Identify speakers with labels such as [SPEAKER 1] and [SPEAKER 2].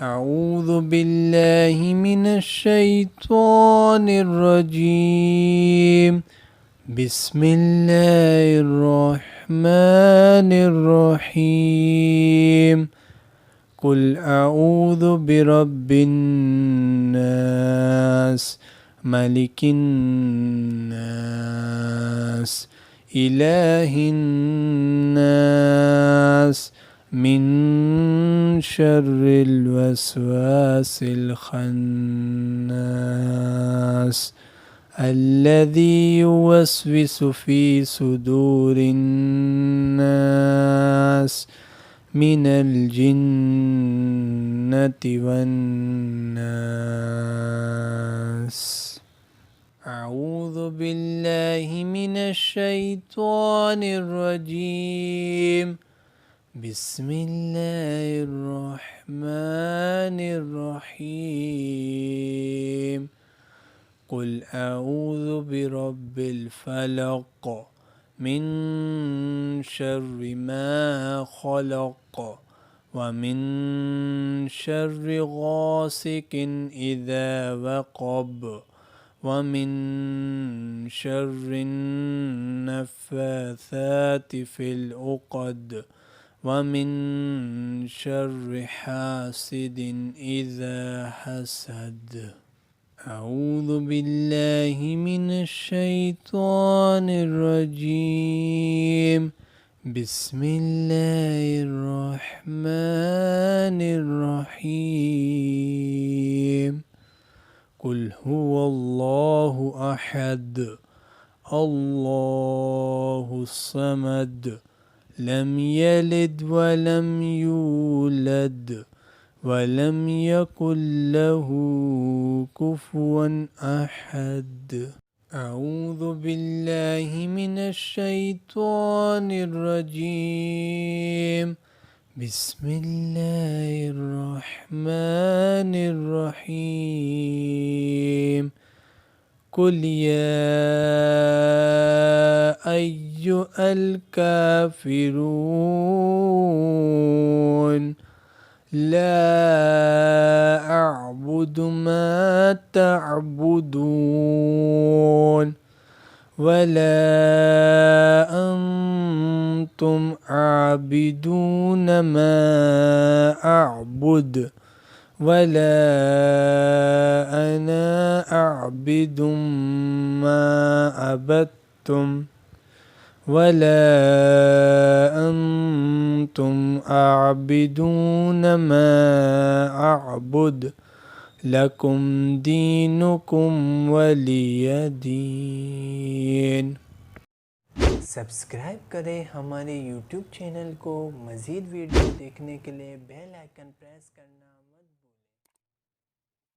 [SPEAKER 1] أعوذ بالله من الشيطان الرجيم. بسم الله الرحمن الرحيم. قل أعوذ برب الناس ملك الناس إله الناس من شر الوسواس الخناس الذي يوسوس في صدور الناس من الجنة والناس. أعوذ بالله من الشيطان الرجيم. بسم الله الرحمن الرحيم. قل أعوذ برب الفلق من شر ما خلق ومن شر غاسق إذا وقب ومن شر النفاثات في العقد ومن شر حاسد إذا حسد. أعوذ بالله من الشيطان الرجيم. بسم الله الرحمن الرحيم. قل هو الله أحد الله الصمد لم يلد ولم يولد ولم يكن له كفوا أحد. أعوذ بالله من الشيطان الرجيم. بسم الله الرحمن الرحيم. قل يا أيها الكافرون لا أعبد ما تعبدون ولا أنتم عابدون ما أعبد ولا أنا أعبد ما عبدتم ولا أنتم عابدون ما أعبد لكم دينكم ولي दीन। सब्सक्राइब करें हमारे YouTube channel को। मज़ीद वीडियो देखने के लिए बेल आइकन प्रेस करना।